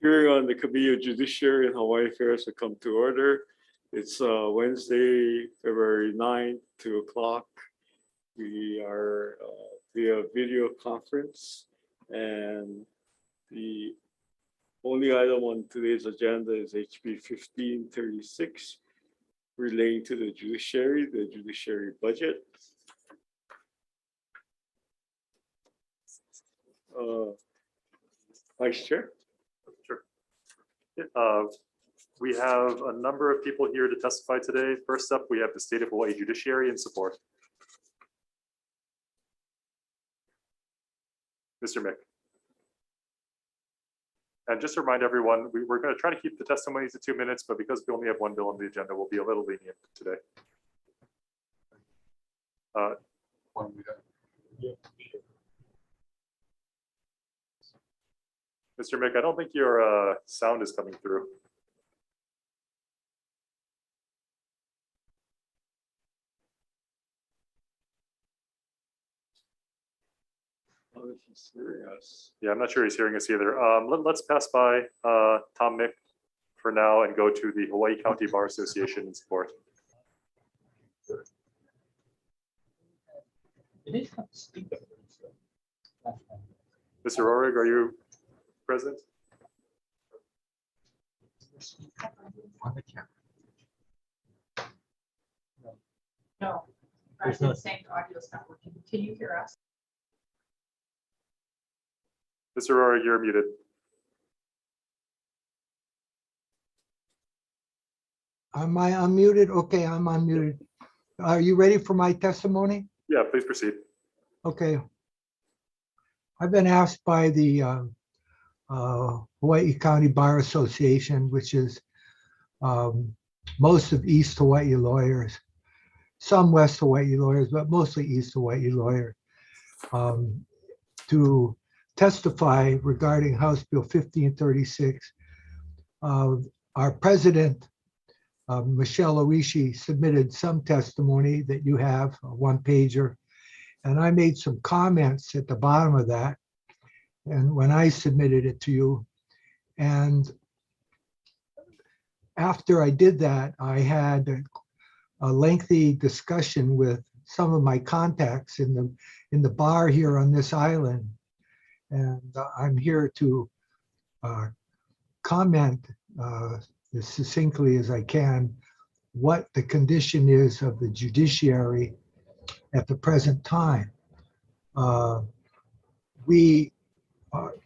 Hearing on the Committee of Judiciary and Hawaii Affairs will come to order. It's Wednesday, February 9th, 2 o'clock. We are via video conference, and the only item on today's agenda is HB 1536 relating to the judiciary budget. Vice Chair. Sure. We have a number of people here to testify today. First up, we have the State of Hawaii Judiciary in support. Mr. Mick. And just to remind everyone, we're going to try to keep the testimonies to 2 minutes, but because we only have one bill on the agenda, we'll be a little lenient today. Mr. Mick, I don't think your sound is coming through. Oh, he's hearing us. Yeah, I'm not sure he's hearing us either. Let's pass by Tom Mick for now and go to the Hawaii County Bar Association in support. Mr. Rohrig, are you present? No, I was saying the audio's not working. Can you hear us? Mr. Rohrig, you're muted. Am I unmuted? Okay, I'm unmuted. Are you ready for my testimony? Yeah, please proceed. Okay. I've been asked by the Hawaii County Bar Association, which is most of East Hawaii lawyers, some West Hawaii lawyers, but mostly East Hawaii lawyers, to testify regarding House Bill 1536. Our president, Michelle Oishi, submitted some testimony that you have, a one-pager, and I made some comments at the bottom of that, and when I submitted it to you. And after I did that, I had a lengthy discussion with some of my contacts in the bar here on this island. And I'm here to comment as succinctly as I can what the condition is of the judiciary at the present time. We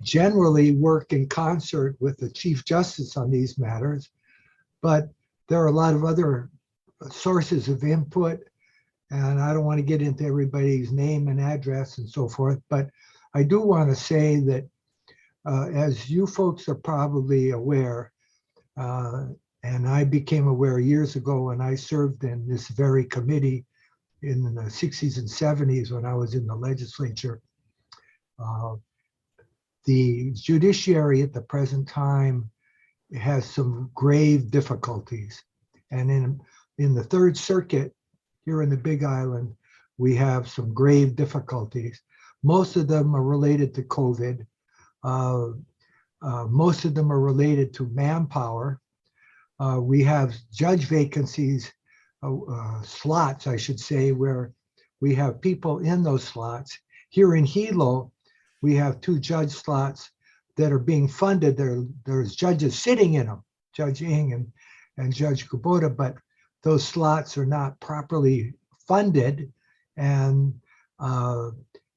generally work in concert with the Chief Justice on these matters, but there are a lot of other sources of input, and I don't want to get into everybody's name and address and so forth, but I do want to say that as you folks are probably aware, and I became aware years ago when I served in this very committee in the 60s and 70s when I was in the legislature, the judiciary at the present time has some grave difficulties. And in the Third Circuit here in the Big Island, we have some grave difficulties. Most of them are related to COVID. Most of them are related to manpower. We have judge vacancies, slots, I should say, where we have people in those slots. Here in Hilo, we have 2 judge slots that are being funded. There's judges sitting in them, Judge Ng and Judge Kubota, but those slots are not properly funded. And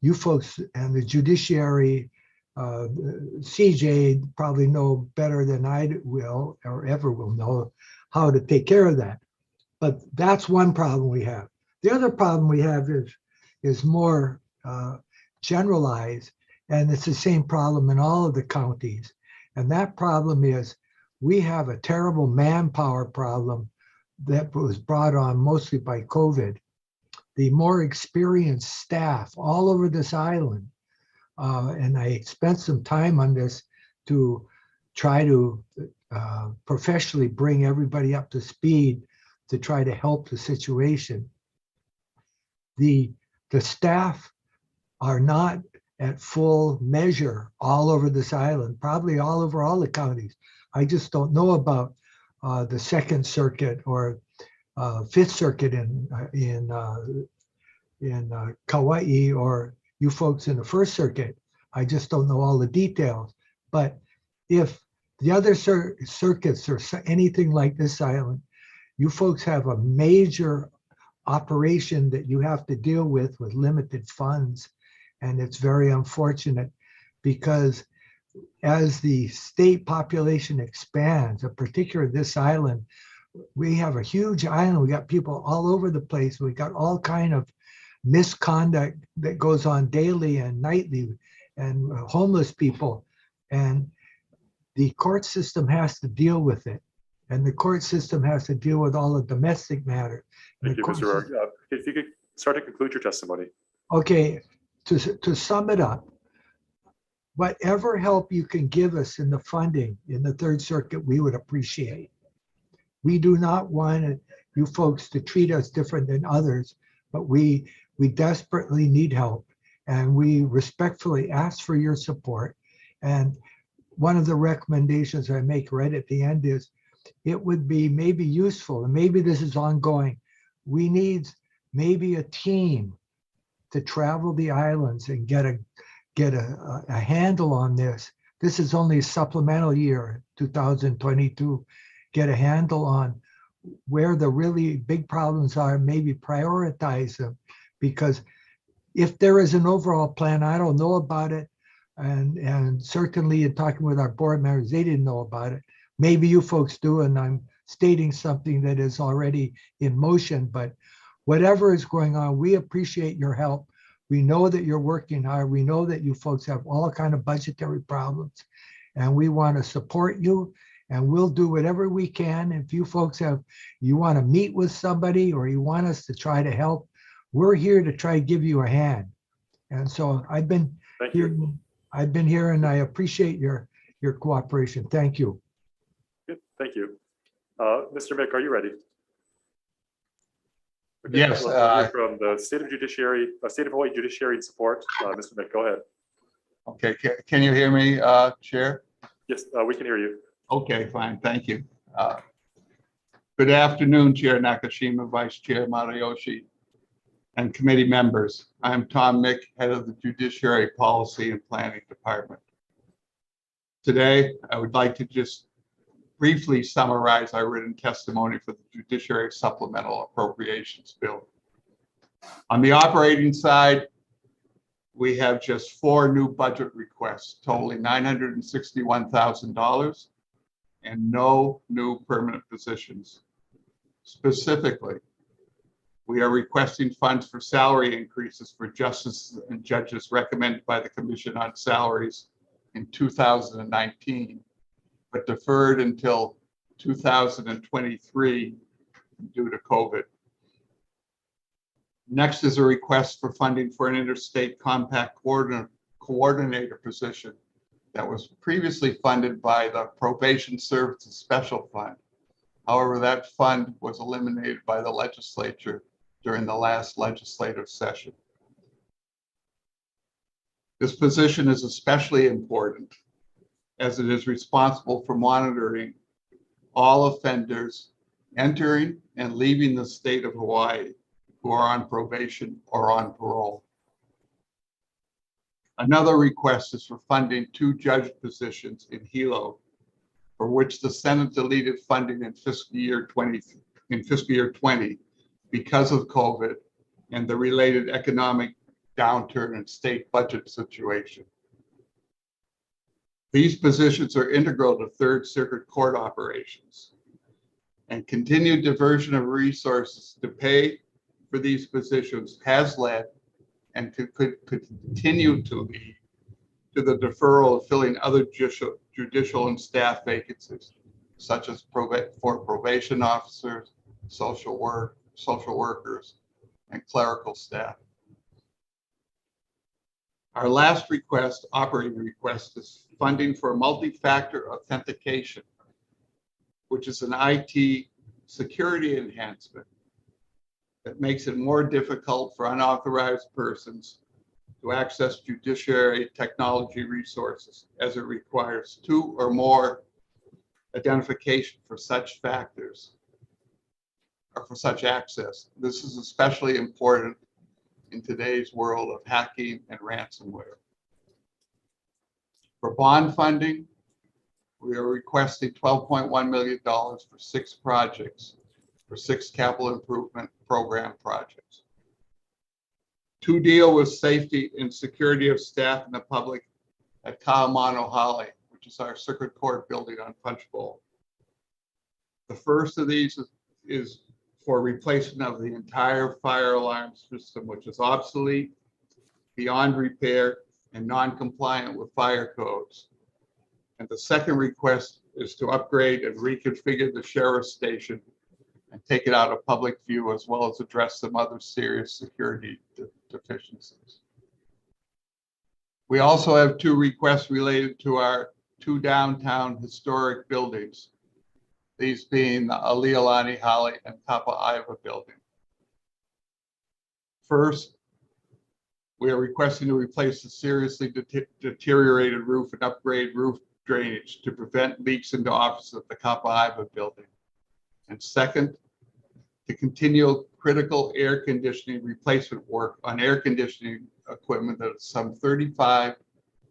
you folks and the judiciary, CJ probably know better than I will or ever will know how to take care of that. But that's one problem we have. The other problem we have is more generalized, and it's the same problem in all of the counties. And that problem is we have a terrible manpower problem that was brought on mostly by COVID. The more experienced staff all over this island, and I spent some time on this to try to professionally bring everybody up to speed to try to help the situation. The staff are not at full measure all over this island, probably all over all the counties. I just don't know about the Second Circuit or Fifth Circuit in Kauai, or you folks in the First Circuit. I just don't know all the details. But if the other circuits are anything like this island, you folks have a major operation that you have to deal with limited funds. And it's very unfortunate because as the state population expands, in particular this island, we have a huge island. We got people all over the place. We got all kind of misconduct that goes on daily and nightly, and homeless people. And the court system has to deal with it. And the court system has to deal with all the domestic matters. Thank you, Mr. Rourke. If you could start to conclude your testimony. Okay, to sum it up, whatever help you can give us in the funding in the Third Circuit, we would appreciate. We do not want you folks to treat us different than others, but we desperately need help, and we respectfully ask for your support. And one of the recommendations I make right at the end is it would be maybe useful, and maybe this is ongoing. We need maybe a team to travel the islands and get a handle on this. This is only a supplemental year, 2022. Get a handle on where the really big problems are, maybe prioritize them. Because if there is an overall plan, I don't know about it. And certainly in talking with our board members, they didn't know about it. Maybe you folks do, and I'm stating something that is already in motion, but whatever is going on, we appreciate your help. We know that you're working hard. We know that you folks have all kind of budgetary problems, and we want to support you, and we'll do whatever we can. If you folks you want to meet with somebody or you want us to try to help, we're here to try to give you a hand. And so I've been here, and I appreciate your cooperation. Thank you. Good, thank you. Mr. Mick, are you ready? Okay, Yes. we'll hear from the State of Hawaii Judiciary and Support. Mr. Mick, go ahead. Okay, can you hear me, Chair? Yes, we can hear you. Okay, fine, thank you. Good afternoon, Chair Nakashima, Vice Chair Matayoshi, and committee members. I'm Tom Mick, head of the Judiciary Policy and Planning Department. Today, I would like to just briefly summarize our written testimony for the Judiciary Supplemental Appropriations Bill. On the operating side, we have just 4 new budget requests totaling $961,000 and no new permanent positions. Specifically, we are requesting funds for salary increases for justices and judges recommended by the Commission on Salaries in 2019, but deferred until 2023 due to COVID. Next is a request for funding for an interstate compact coordinator position that was previously funded by the Probation Services Special Fund. However, that fund was eliminated by the legislature during the last legislative session. This position is especially important as it is responsible for monitoring all offenders entering and leaving the state of Hawaii who are on probation or on parole. Another request is for funding 2 judge positions in Hilo, for which the Senate deleted funding in fiscal year 20 because of COVID and the related economic downturn and state budget situation. These positions are integral to Third Circuit Court operations, and continued diversion of resources to pay for these positions has led and could continue to lead to the deferral of filling other judicial and staff vacancies, such as for probation officers, social workers, and clerical staff. Our last request, operating request, is funding for multi-factor authentication, which is an IT security enhancement that makes it more difficult for unauthorized persons to access judiciary technology resources as it requires 2 or more identification for such factors or for such access. This is especially important in today's world of hacking and ransomware. For bond funding, we are requesting $12.1 million for 6 projects, for 6 capital improvement program projects. To deal with safety and security of staff and the public at Kalamano Holly, which is our circuit court building on Punch Bowl. The first of these is for replacement of the entire fire alarm system, which is obsolete, beyond repair, and non-compliant with fire codes. And the second request is to upgrade and reconfigure the sheriff's station and take it out of public view, as well as address some other serious security deficiencies. We also have 2 requests related to our 2 downtown historic buildings, these being the Alialani Holly and Kappa Iva building. First, we are requesting to replace the seriously deteriorated roof and upgrade roof drainage to prevent leaks into offices at the Kappa Iva building. And second, to continue critical air conditioning replacement work on air conditioning equipment that is some 35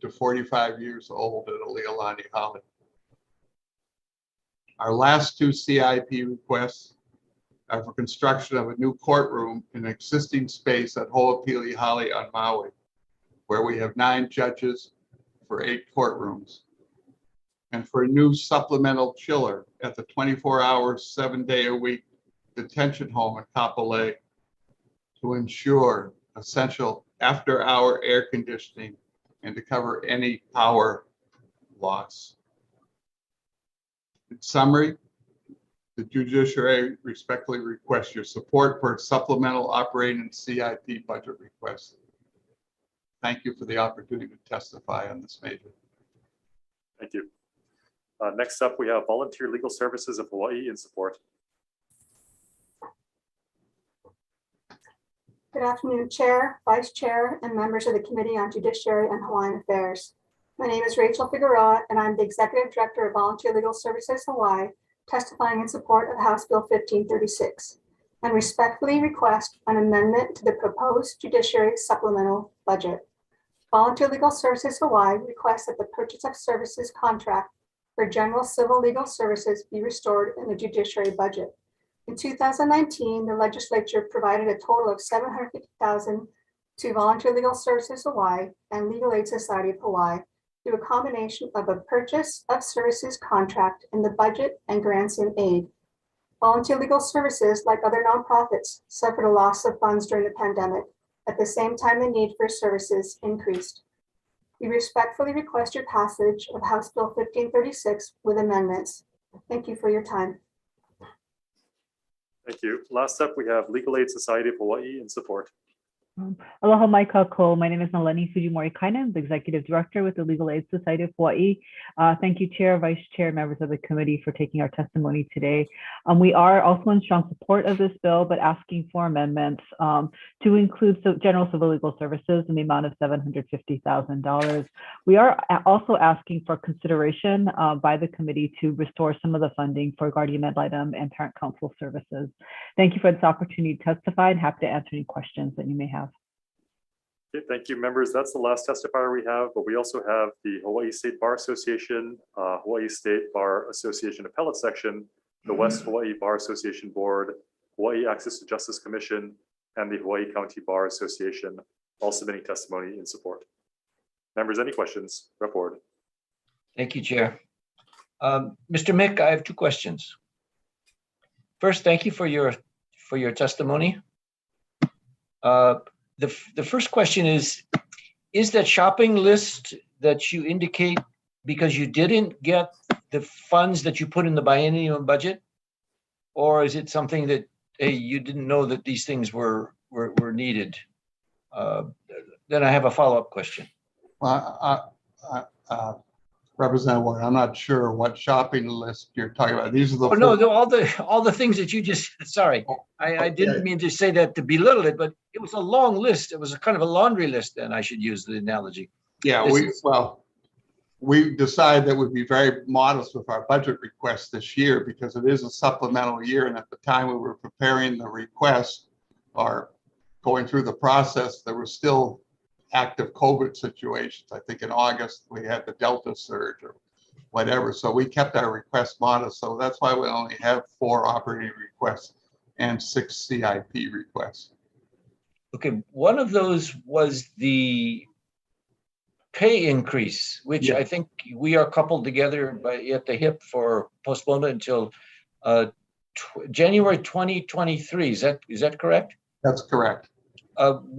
to 45 years old at Alialani Holly. Our last 2 CIP requests are for construction of a new courtroom in an existing space at Ho'opili Holly on Maui, where we have 9 judges for 8 courtrooms, and for a new supplemental chiller at the 24-hour, 7-day-a-week detention home in Kapolei to ensure essential after-hour air conditioning and to cover any power loss. In summary, the judiciary respectfully requests your support for supplemental operating and CIP budget requests. Thank you for the opportunity to testify on this measure. Thank you. Next up, we have Volunteer Legal Services of Hawaii in support. Good afternoon, Chair, Vice Chair, and members of the Committee on Judiciary and Hawaiian Affairs. My name is Rachel Figueroa, and I'm the Executive Director of Volunteer Legal Services Hawaii, testifying in support of House Bill 1536, and respectfully request an amendment to the proposed judiciary supplemental budget. Volunteer Legal Services Hawaii requests that the purchase of services contract for general civil legal services be restored in the judiciary budget. In 2019, the legislature provided a total of $750,000 to Volunteer Legal Services Hawaii and Legal Aid Society of Hawaii through a combination of a purchase of services contract in the budget and grants in aid. Volunteer Legal Services, like other nonprofits, suffered a loss of funds during the pandemic. At the same time, the need for services increased. We respectfully request your passage of House Bill 1536 with amendments. Thank you for your time. Thank you. Last up, we have Legal Aid Society of Hawaii in support. Aloha mai kako. My name is Naleni Fujimori-Kainen, the Executive Director with the Legal Aid Society of Hawaii. Thank you, Chair, Vice Chair, members of the committee for taking our testimony today. We are also in strong support of this bill, but asking for amendments to include general civil legal services in the amount of $750,000. We are also asking for consideration by the committee to restore some of the funding for guardian ad litem and parent counsel services. Thank you for this opportunity to testify and happy to answer any questions that you may have. Okay, thank you, members. That's the last testifier we have, but we also have the Hawaii State Bar Association, Hawaii State Bar Association Appellate Section, the West Hawaii Bar Association Board, Hawaii Access to Justice Commission, and the Hawaii County Bar Association, all submitting testimony in support. Members, any questions? Rep. Ward. Thank you, Chair. Mr. Mick, I have 2 questions. First, thank you for your testimony. The first question is that shopping list that you indicate because you didn't get the funds that you put in the biennial budget? Or is it something that, hey, you didn't know that these things were needed? Then I have a follow-up question. Well, Representative Warren, I'm not sure what shopping list you're talking about. These are the. Oh, no, all the things that you just, sorry, I didn't Okay. mean to say that to belittle it, but it was a long list. It was a kind of a laundry list, then I should use the analogy. Yeah, we decided that we'd be very modest with our budget request this year because it is a supplemental year. And at the time we were preparing the request or going through the process, there were still active COVID situations. I think in August we had the Delta surge or whatever. So we kept our request modest. So that's why we only have 4 operating requests and 6 CIP requests. Okay, one of those was the pay increase, which Yeah. I think we are coupled together at the hip for postponement until January 2023. Is that correct? That's correct.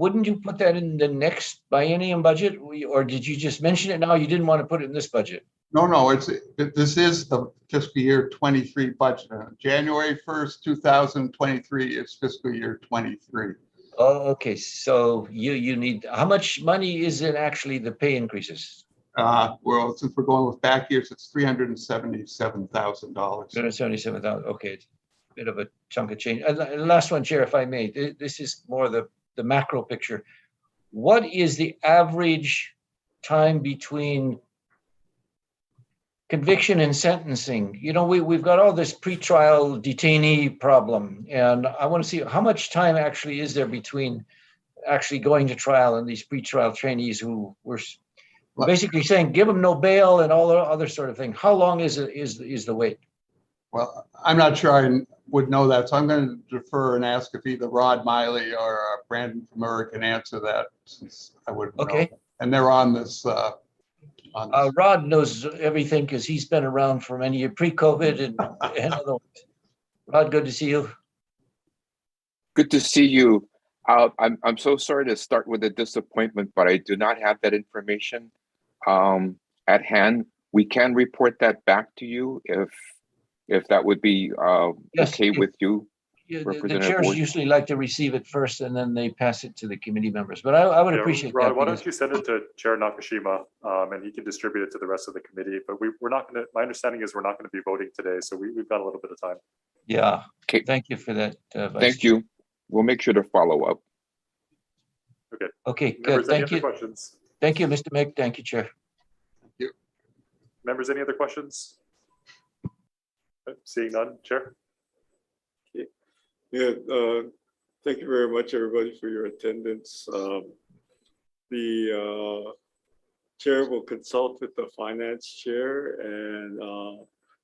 Wouldn't you put that in the next biennium budget, or did you just mention it now? You didn't want to put it in this budget? No, this is the fiscal year 23 budget. January 1st, 2023 is fiscal year 23. Oh, okay. So you need, how much money is in actually the pay increases? Well, since we're going with back years, it's $377,000. 277,000. Okay, it's a bit of a chunk of change. And the last one, Chair, if I may, this is more the macro picture. What is the average time between conviction and sentencing? You know, we've got all this pretrial detainee problem, and I want to see how much time actually is there between actually going to trial and these pretrial trainees who were basically saying, give them no bail and all the other sort of thing. How long is the wait? Well, I'm not sure I would know that, so I'm going to defer and ask if either Rod Miley or Brandon Murray can answer that, since I wouldn't know. Okay. And they're on this. Rod knows everything because he's been around for many years, pre-COVID and other ones. Rod, good to see you. Good to see you. I'm so sorry to start with a disappointment, but I do not have that information at hand. We can report that back to you if that would be Yes, okay with you. The Representative chairs Ward. usually like to receive it first and then they pass it to the committee members. But I would Yeah, appreciate Rod, that. why don't because- you send it to Chair Nakashima and he can distribute it to the rest of the committee. But we're not going to, my understanding is we're not going to be voting today. So we've got a little bit of time. Yeah. Okay. Thank you for that. Vice Thank Chair. you. We'll make sure to follow up. Okay, good. Members, any Thank other you. questions? Thank you, Mr. Mick. Thank you, Chair. Members, any other questions? Seeing none, Chair? Yeah, thank you very much, everybody, for your attendance. The chair will consult with the finance chair and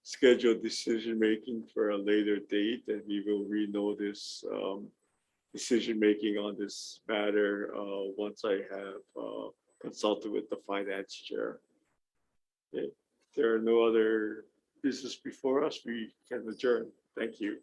schedule decision-making for a later date, and we will renotice decision-making on this matter once I have consulted with the finance chair. Okay. If there are no other business before us, we can adjourn. Thank you.